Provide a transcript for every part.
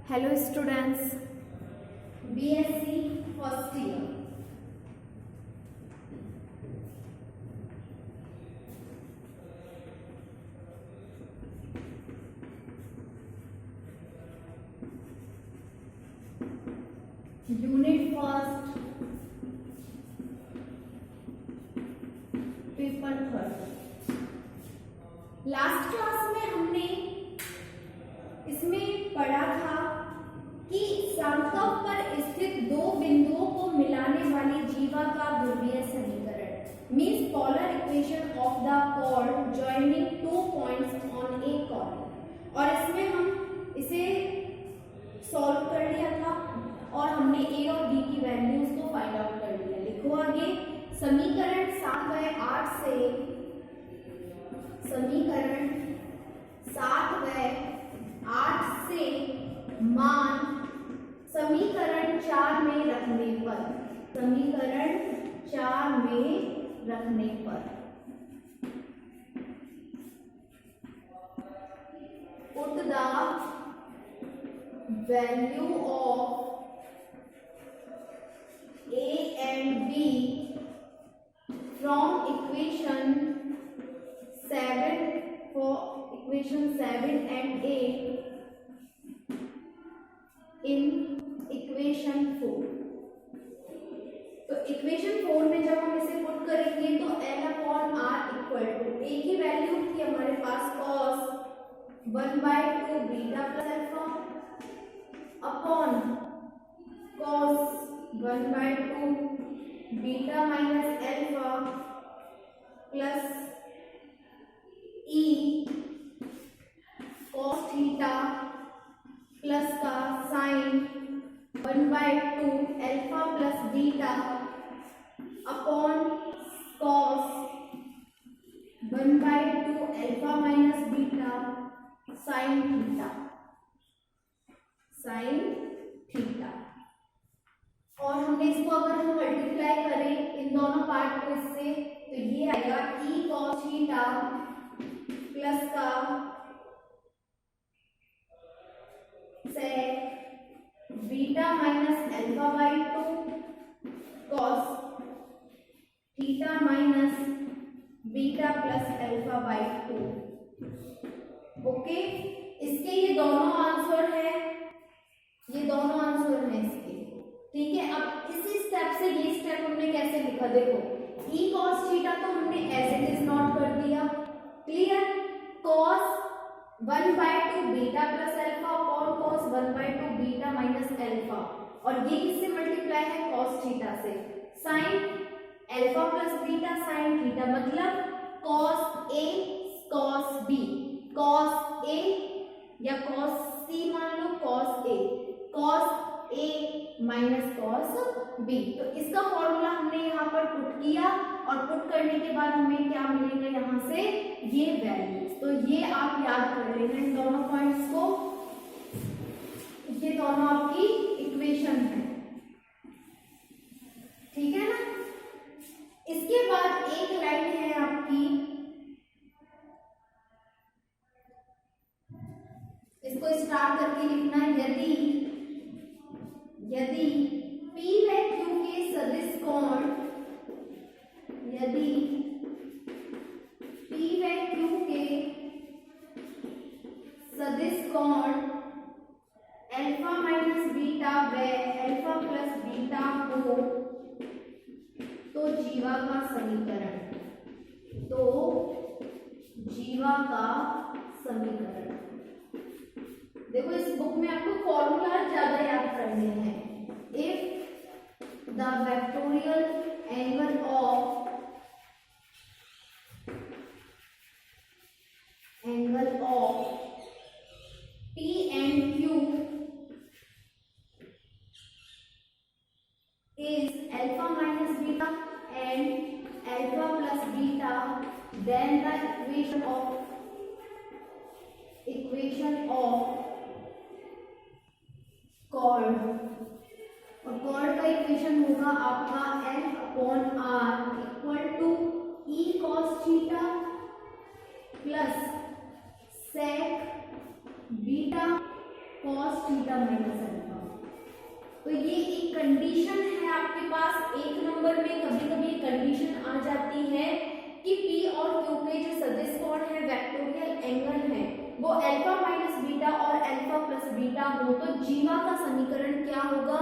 Hello students, BSc first year. Unit first, paper third. Last class में हमने इसमें पढ़ा था कि समतल पर स्थित दो बिंदुओं को मिलाने वाली जीवा का ध्रुवीय समीकरण means polar equation of the chord joining two points on a chord. और इसमें हम इसे सॉल्व कर लिया था और हमने ए और बी की वैल्यूज को फाइंड आउट कर लिया. लिखो आगे. समीकरण 7/8 से मान समीकरण 4 में रखने पर put the value of a and b from equation 7 and 8 in equation 4. तो इक्वेशन 4 में जब हम इसे पुट करेंगे तो L/R इक्वल टू ए की वैल्यू थी हमारे पास cos 1/2 beta plus alpha upon cos 1/2 beta minus alpha plus e cos theta plus का sine 1/2 alpha plus beta upon cos 1/2 alpha minus beta sine theta. और हमने इसको अगर हम मल्टीप्लाई करें इन दोनों पार्ट को इससे तो ये आएगा e cos थीटा प्लस का sec beta minus alpha by 2 cos theta minus beta plus alpha by 2. Okay. इसके ये दोनों आंसर है इसके. ठीक है. अब इसी स्टेप से ये स्टेप हमने कैसे लिखा देखो. e cos थीटा तो हमने एज इट इज नोट कर दिया. Clear. cos 1/2 beta plus alpha और cos 1/2 बीटा माइनस अल्फा और ये किससे मल्टीप्लाई है cos थीटा से. Sine alpha plus beta sine theta मतलब cos A cos B cos A या cos C मान लो cos A minus cos B. तो इसका फॉर्मूला हमने यहाँ पर पुट किया और पुट करने के बाद हमें क्या मिलेगा यहाँ से ये वैल्यूज. तो ये आप याद कर लेना इन दोनों पॉइंट्स को. ये दोनों आपकी इक्वेशन है. ठीक है ना. इसके बाद एक लाइन है आपकी, इसको स्टार्ट करके लिखना है. यदि P व Q के सदिश कोण अल्फा माइनस बीटा व अल्फा प्लस बीटा हो तो जीवा का समीकरण. देखो इस बुक में आपको फॉर्मूला ज्यादा याद करने हैं. If the vectorial angle of P and Q is alpha minus beta and alpha plus beta, then the equation of chord और chord का इक्वेशन होगा आपका L/R equal to e cos theta plus sec beta cos theta minus alpha. तो ये एक condition है आपके पास, एक नंबर में कभी कभी कंडीशन आ जाती है कि P और Q के जो सदिश कोण है, वेक्टोरियल एंगल है, वो अल्फा माइनस बीटा और अल्फा प्लस बीटा हो, तो जीवा का समीकरण क्या होगा,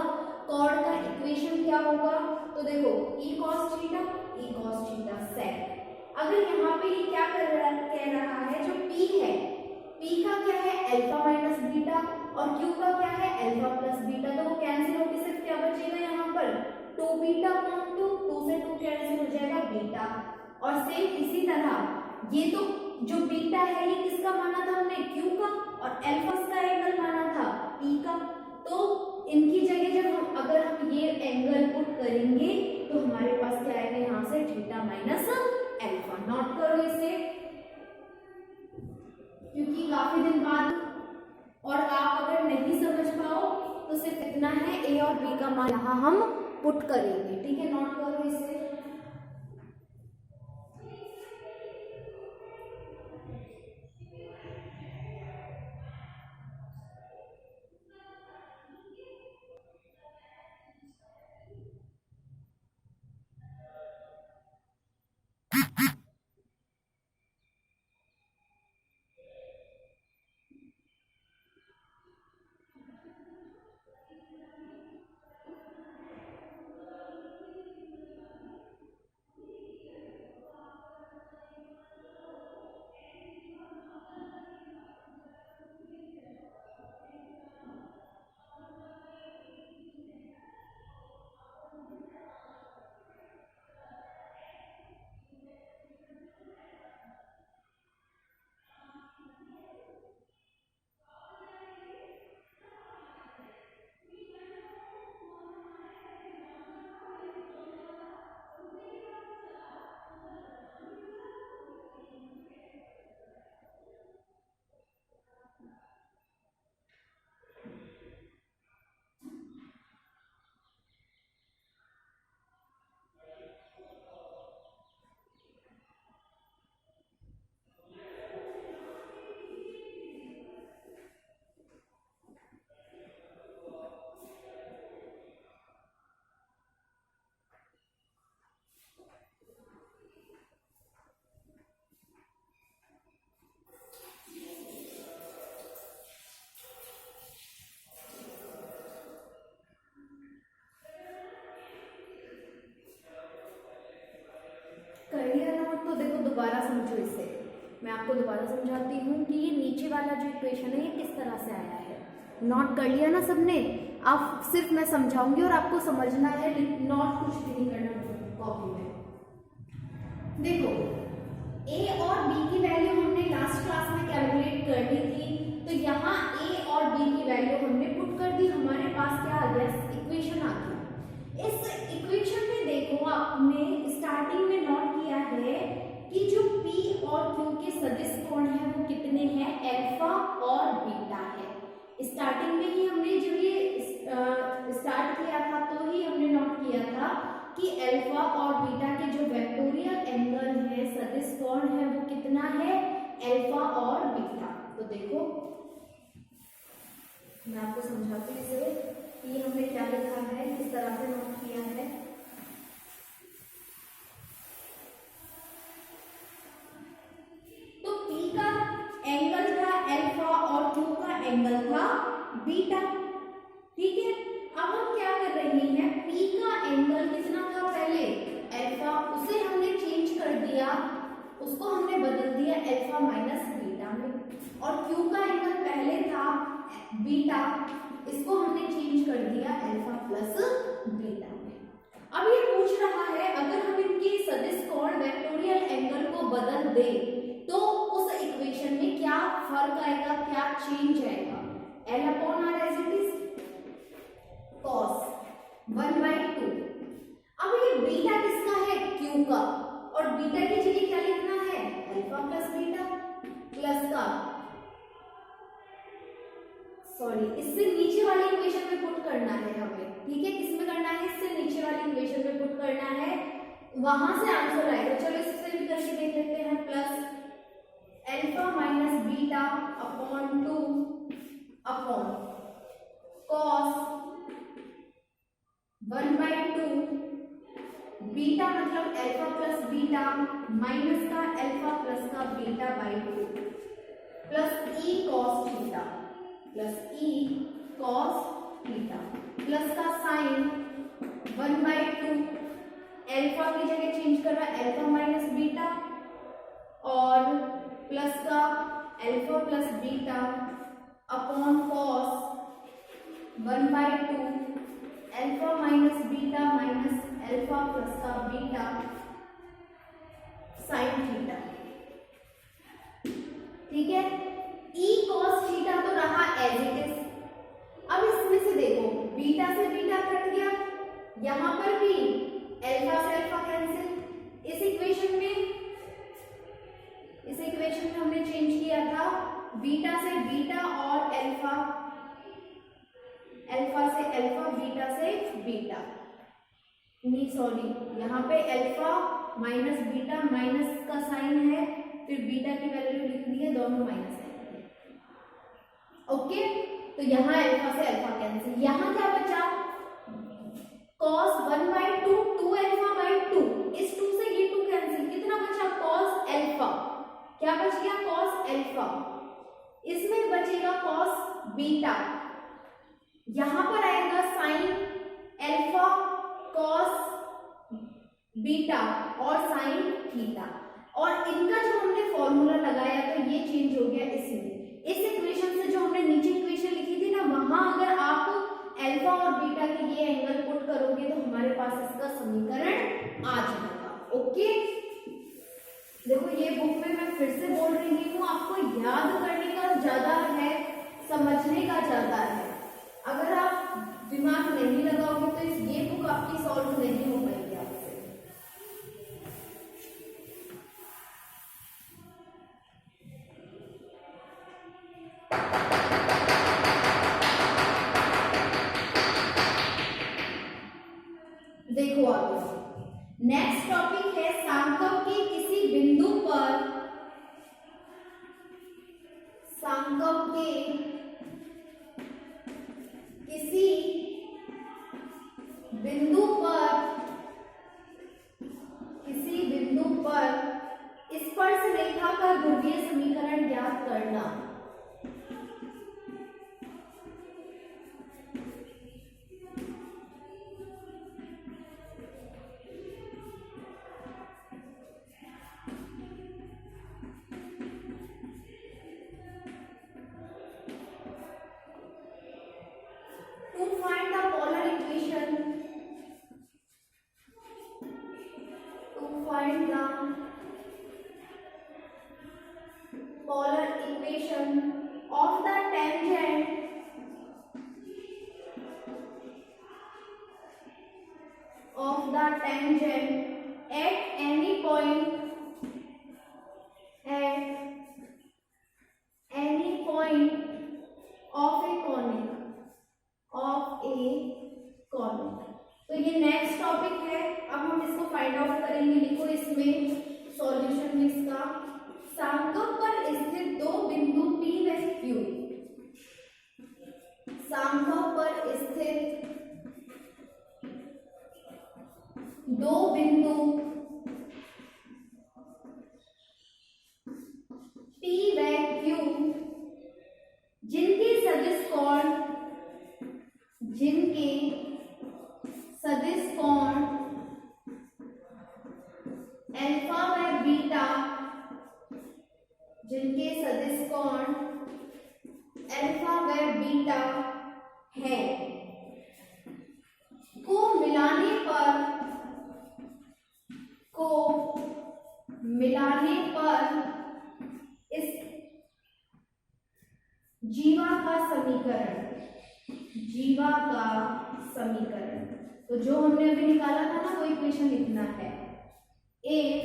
कॉर्ड का इक्वेशन क्या होगा। तो देखो E cos थीटा सेक। अगर यहाँ पे ये क्या कह रहा है, जो P है, P का क्या है अल्फा माइनस बीटा और Q का क्या है अल्फा प्लस बीटा, तो वो कैंसिल होकर सिर्फ क्या बचेगा यहाँ पर 2 बीटा अपॉन 2 से 2 कैंसिल हो जाएगा बीटा। और सेम इसी तरह ये तो जो बीटा है ये किसका माना था हमने, Q का, और अल्फा का एंगल माना था P का। तो इनकी जगह जब हम अगर हम ये एंगल पुट करेंगे तो हमारे पास क्या आएगा यहाँ से थीटा माइनस अल्फा। नोट करो इसे, क्योंकि काफी दिन बाद और आप अगर नहीं समझ पाओ तो सिर्फ इतना है, ए और बी का मान यहाँ हम पुट करेंगे, ठीक है। नोट करो इसे। करिए ना, तो देखो दोबारा समझो इसे, मैं आपको दोबारा समझाती हूँ कि ये नीचे वाला जो इक्वेशन है ये किस तरह से आया है। नोट कर लिया ना सबने, आप सिर्फ मैं समझाऊंगी और आपको समझना है, नोट कुछ भी नहीं करना कॉपी में। देखो ए और बी की वैल्यू हमने लास्ट क्लास में कैलकुलेट कर ली थी, तो यहाँ ए और बी की वैल्यू हमने पुट कर दी, हमारे पास क्या आ गया, इक्वेशन आ गया। इस इक्वेशन में देखो आपने स्टार्टिंग में नोट किया है कि जो P और Q के सदिश कोण है वो कितने हैं, अल्फा और बीटा है। स्टार्टिंग में ही हमने जब ये स्टार्ट किया था तो ही हमने नोट किया था कि अल्फा और बीटा के जो वेक्टोरियल एंगल है, सदिश कोण है, वो कितना है, अल्फा और बीटा। तो देखो मैं आपको समझाती हूँ इसे, ये हमने क्या लिखा है, किस तरह से नोट किया है। तो P का एंगल था अल्फा और Q का एंगल था बीटा, ठीक है। अब हम क्या कर रहे हैं, P का एंगल कितना था पहले, अल्फा, उसे हमने चेंज कर दिया, उसको हमने बदल दिया अल्फा माइनस बीटा में, और Q का एंगल पहले था बीटा, इसको हमने चेंज कर दिया अल्फा प्लस बीटा में। अब ये पूछ रहा है अगर हम इनके सदिश कोण वेक्टोरियल एंगल को बदल दें तो उस इक्वेशन में क्या फर्क आएगा, क्या चेंज आएगा। L upon R as it is cos 1/2। अब ये बीटा किसका है, Q का, और बीटा की जगह क्या लिखना है, अल्फा प्लस बीटा प्लस का, सॉरी इससे नीचे वाली इक्वेशन में पुट करना है हमें, ठीक है। किसमें करना है, इससे नीचे वाली इक्वेशन में पुट करना है, वहां से आंसर आएगा। चलो इससे भी करके देख लेते हैं, plus alpha minus beta upon 2 upon cos 1/2 beta मतलब अल्फा प्लस बीटा माइनस का अल्फा प्लस का beta by 2 plus e cos theta plus का साइन 1/2 अल्फा की जगह चेंज कर रहा है अल्फा माइनस बीटा और प्लस का alpha plus beta upon cos 1/2 alpha minus beta minus alpha plus का बीटा साइन थीटा। ठीक है, ई कॉस थीटा तो रहा एज इट इज। अब इसमें से देखो बीटा से बीटा कट गया, यहां पर भी अल्फा से अल्फा कैंसिल। इस इक्वेशन में हमने चेंज किया था बीटा से बीटा और अल्फा से अल्फा बीटा से बीटा, नहीं सॉरी यहाँ पे अल्फा माइनस बीटा माइनस का साइन है, फिर बीटा की वैल्यू लिख दी है, दोनों माइनस है। ओके, तो यहाँ अल्फा से अल्फा कैंसिल। यहाँ क्या बचा cos 1/2 2 अल्फा बाई 2, इस 2 से ये 2 कैंसिल, कितना बचा cos अल्फा, क्या बच गया cos अल्फा। इसमें बचेगा cos बीटा, यहां पर आएगा साइन अल्फा cos बीटा और साइन थीटा, और इनका जो हमने फॉर्मूला लगाया तो ये चेंज हो गया इसमें। इस इक्वेशन से जो हमने नीचे इक्वेशन लिखी थी ना, वहां अगर आप अल्फा और बीटा के ये एंगल पुट करोगे तो हमारे पास इसका समीकरण आ जाएगा। ओके, देखो ये बुक में मैं फिर से बोल रही हूँ, आपको याद करने का ज्यादा है, समझने का ज्यादा है। अगर आप दिमाग नहीं लगाओगे तो ये बुक आपकी सॉल्व नहीं हो पाएगी आपसे। देखो आगे नेक्स्ट टॉपिक है सांकव के किसी बिंदु पर, सांकव के किसी बिंदु पर स्पर्श रेखा का ध्रुवीय समीकरण ज्ञात करना। Find the polar equation of the tangent at any point of a conic तो ये नेक्स्ट टॉपिक है। अब हम इसको फाइंड आउट करेंगे। लिखो इसमें सॉल्यूशन में इसका, सांकव पर स्थित दो बिंदु P व Q, सांकव पर स्थित दो बिंदु P व Q जिनके सदिश कोण अल्फा व बीटा, जिनके सदिश कोण अल्फा व बीटा है, को मिलाने पर इस जीवा का समीकरण, तो जो हमने अभी निकाला था ना वो इक्वेशन लिखना है। if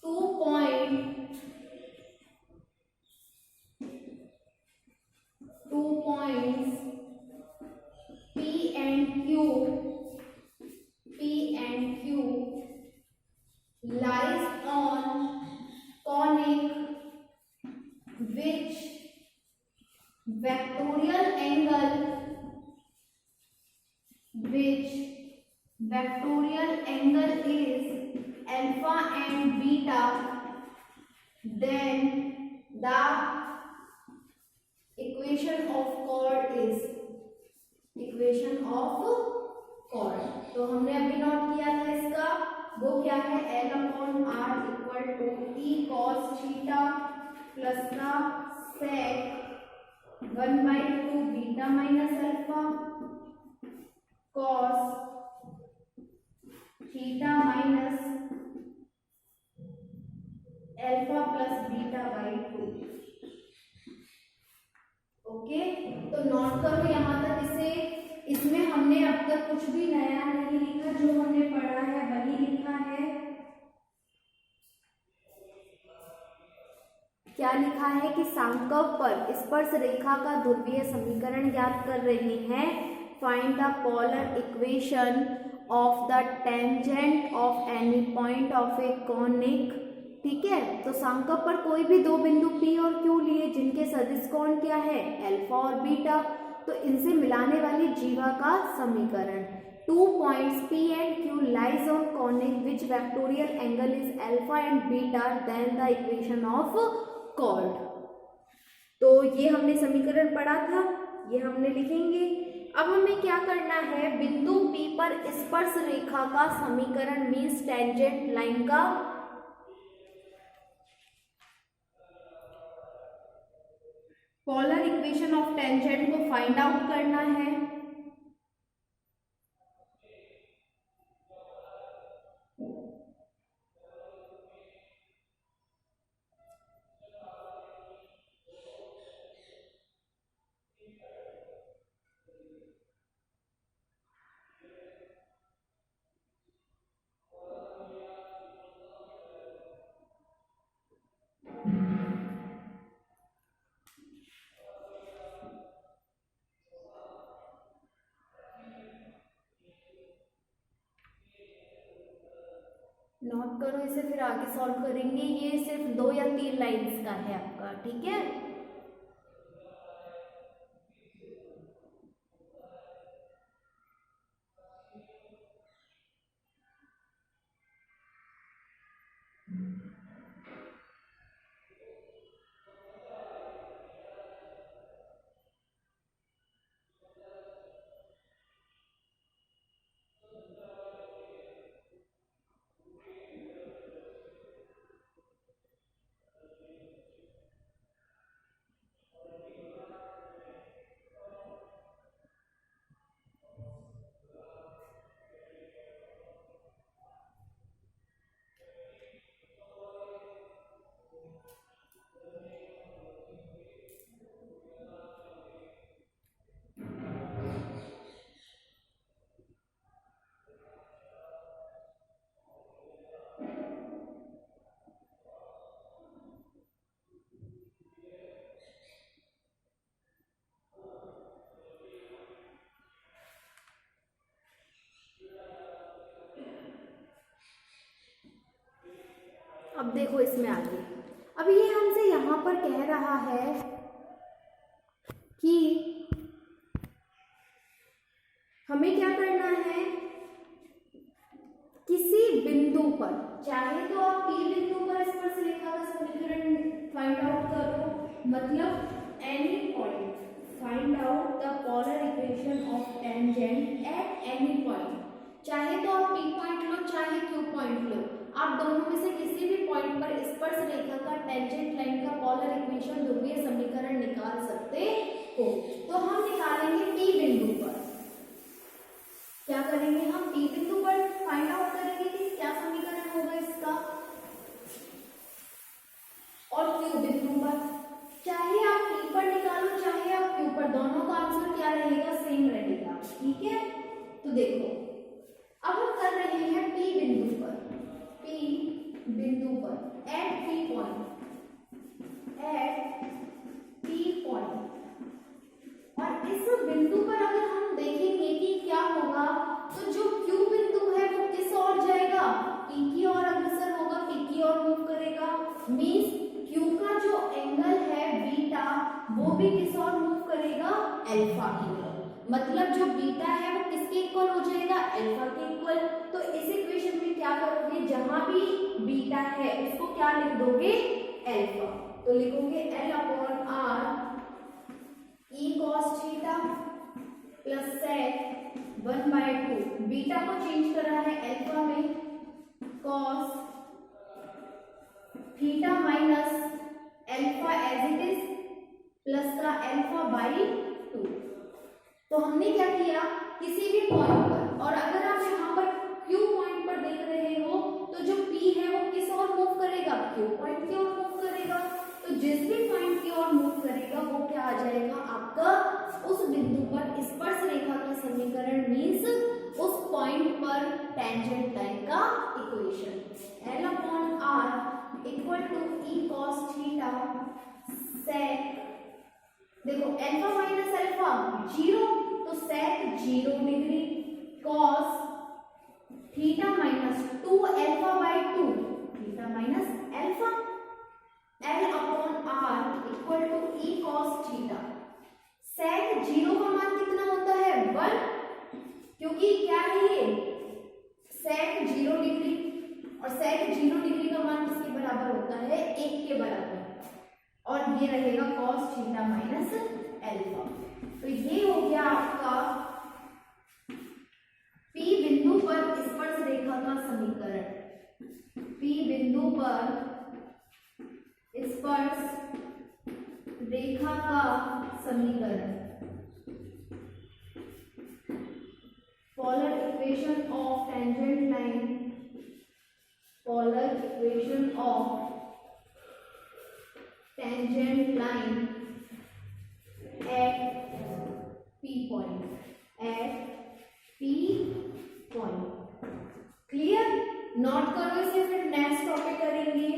2 points P and Q lies on conic vectorial angle is alpha and beta, then the equation of chord is equation of chord. तो हमने अभी नोट किया था इसका, वो क्या है, L/R equal to E cos theta plus का sec 1/2 beta minus alpha cos theta minus alpha plus beta by 2। Okay, तो नोट करो यहाँ तक इसे। इसमें हमने अब तक कुछ भी नया नहीं लिखा, जो हमने पढ़ा है वही लिखा है। क्या लिखा है कि सांकव पर स्पर्श रेखा का ध्रुवीय समीकरण ज्ञात कर रहे हैं। Find the polar equation of the tangent of any point of A conic. ठीक है, तो सांकव पर कोई भी दो बिंदु P और Q लिए जिनके सदिश कोण क्या है, अल्फा और बीटा, तो इनसे मिलाने वाली जीवा का समीकरण। 2 points P and Q lies on conic which vectorial angle is alpha and beta, then the equation of chord। तो ये हमने समीकरण पढ़ा था, ये हमने लिखेंगे। अब हमें क्या करना है, बिंदु P पर स्पर्श रेखा का समीकरण मीन्स टेंजेंट लाइन का पोलर इक्वेशन ऑफ टेंजेंट को फाइंड आउट करना है। नोट करो इसे, फिर आगे सॉल्व करेंगे। ये सिर्फ 2 या 3 लाइंस का है आपका, ठीक है। अब देखो इसमें आगे, अब ये हमसे यहाँ पर कह रहा है कि हमें क्या करना है, किसी बिंदु पर, चाहे तो आप P बिंदु पर स्पर्श रेखा का समीकरण फाइंड आउट करो, मतलब any point find out the polar equation of tangent at any point. चाहे तो आप P पॉइंट लो, चाहे Q पॉइंट लो, आप दोनों में से किसी भी पॉइंट पर स्पर्श रेखा का टेंजेंट लाइन का पोलर इक्वेशन ध्रुवीय समीकरण निकाल सकते हो। तो हम निकालेंगे P बिंदु पर। क्या करेंगे हम, P बिंदु पर फाइंड आउट करेंगे कि क्या समीकरण होगा इसका, और Q बिंदु पर, चाहे आप P पर निकालो चाहे आप Q पर, दोनों का आंसर क्या रहेगा, सेम रहेगा। ठीक है, तो देखो अब हम कर रहे हैं P बिंदु पर, P बिंदु पर at P point, at P point, और इस बिंदु पर अगर हम देखेंगे कि क्या होगा, तो जो Q बिंदु है वो किस ओर जाएगा, P की ओर अग्रसर होगा, P की ओर मूव करेगा। मींस Q का जो एंगल है बीटा वो भी किस ओर मूव करेगा, अल्फा की ओर। मतलब जो बीटा है वो किसके इक्वल हो जाएगा, अल्फा के इक्वल। तो इस इक्वेशन में क्या करोगे, जहां भी बीटा है उसको क्या लिख दोगे, अल्फा। तो लिखोगे L upon R E cos theta plus sec 1/2, beta को चेंज करा है अल्फा में, cos theta minus alpha as it is plus का अल्फा बाई 2। तो हमने क्या किया, किसी भी पॉइंट पर, और अगर आप यहाँ पर Q पॉइंट पर देख रहे हो तो जो P है वो किस ओर मूव करेगा, Q पॉइंट की ओर मूव करेगा। तो जिस भी पॉइंट की ओर मूव करेगा वो क्या आ जाएगा आपका, उस बिंदु पर स्पर्श रेखा का समीकरण मीन्स उस पॉइंट पर टेंजेंट लाइन का equation. L upon r equal to e cos theta sec, देखो अल्फा माइनस अल्फा 0, तो sec 0 degree, cos theta minus 2 alpha by 2, theta minus alpha, L upon r equal to e cos theta. Sec 0 का मान कितना होता है, 1, क्योंकि क्या है ये सेक 0 डिग्री, और सेक 0 डिग्री का मान किसके बराबर होता है, 1 के बराबर, और ये रहेगा cos थीटा माइनस अल्फा। तो ये हो गया आपका P बिंदु पर स्पर्श रेखा का समीकरण। P बिंदु पर स्पर्श रेखा का समीकरण, polar equation of tangent line, polar equation of tangent line at P point, at P point। Clear, note करो इसे, फिर नेक्स्ट टॉपिक करेंगे।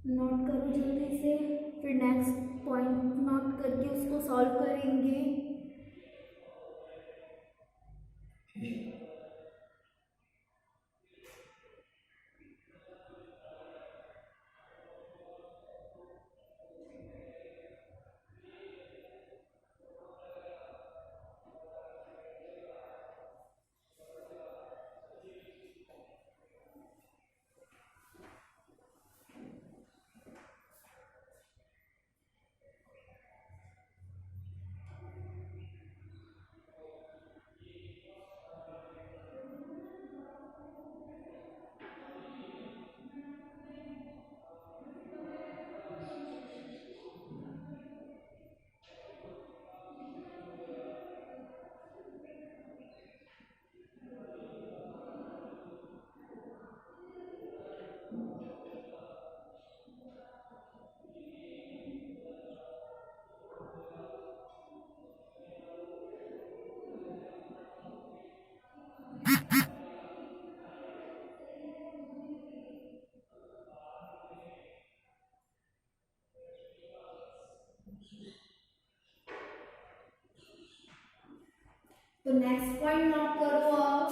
नोट करो जल्दी से, फिर नेक्स्ट पॉइंट नोट करके उसको सॉल्व करेंगे। तो नेक्स्ट पॉइंट नोट करो आप,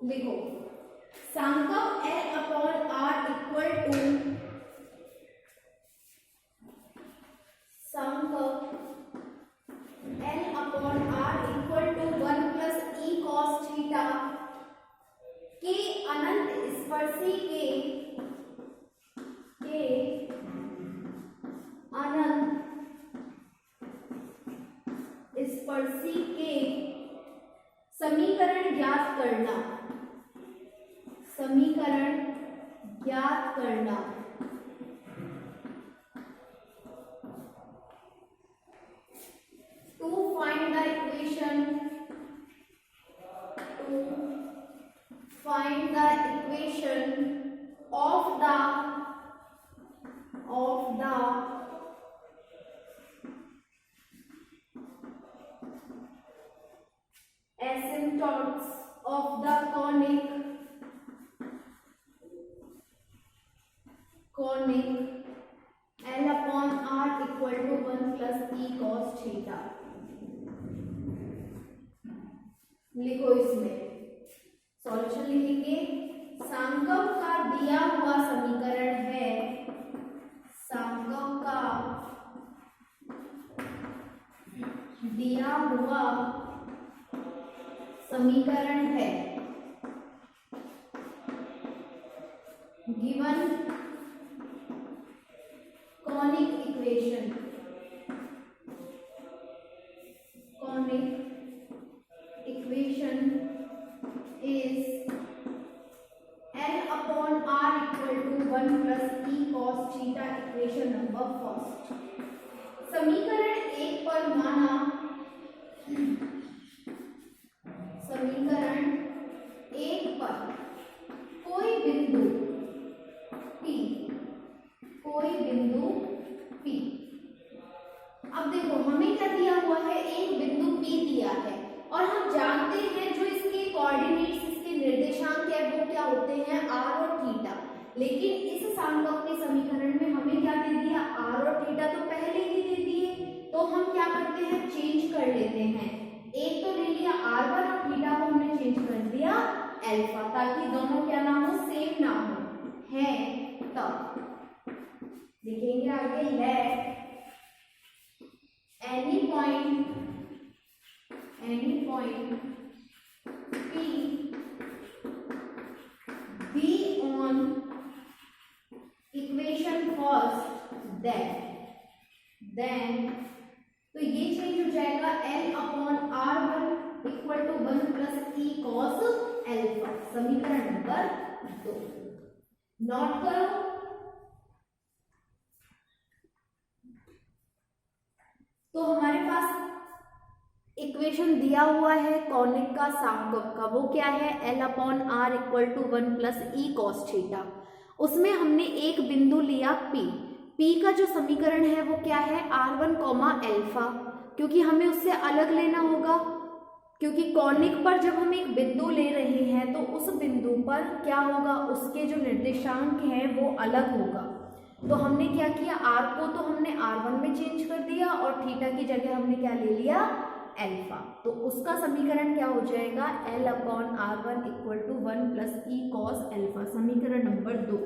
लिखो सांकव L upon r equal to सांकव L upon r equal to 1 plus e cos theta के अनंत स्पर्शी के अनंत समीकरण ज्ञात करना। To find the equation, to find the equation of the asymptotes of the conic L upon R equal to 1 plus E cos theta। लिखो इसमें सॉल्यूशन लिखेंगे। सांकव का दिया हुआ समीकरण है, सांकव का दिया हुआ समीकरण है given conic equation, is L upon R equal to 1 plus E cos theta, equation number first. समीकरण 1 पर माना, समीकरण 1 पर कोई बिंदु P, अब देखो हमें क्या दिया हुआ है, एक बिंदु P दिया है और हम जानते हैं जो इसके कोऑर्डिनेट्स, इसके निर्देशांक है वो क्या होते हैं, R और थीटा। लेकिन इस सांकव के समीकरण में हमें क्या दे दिया, R और थीटा तो पहले ही दे दिए, तो हम क्या करते हैं, चेंज कर लेते हैं। एक तो ले लिया R1 और थीटा को हमने चेंज कर दिया अल्फा, ताकि दोनों क्या ना हो, सेम ना हो है। तब लिखेंगे आगे, let any point P be on equation first, then तो ये चेंज हो जाएगा L upon R1 equal to 1 plus E cos alpha, समीकरण नंबर 2। नोट करो, तो हमारे पास इक्वेशन दिया हुआ है कॉनिक का सांकव का, वो क्या है, L upon R equal to 1 plus E cos theta. उसमें हमने एक बिंदु लिया P का जो समीकरण है वो क्या है, R1 कॉमा अल्फा, क्योंकि हमें उससे अलग लेना होगा, क्योंकि कॉनिक पर जब हम एक बिंदु ले रहे हैं तो उस बिंदु पर क्या होगा, उसके जो निर्देशांक हैं वो अलग होगा। तो हमने क्या किया, R को तो हमने R1 में चेंज कर दिया और थीटा की जगह हमने क्या ले लिया, अल्फा। तो उसका समीकरण क्या हो जाएगा, L upon R1 equal to 1 plus E cos alpha, समीकरण नंबर 2।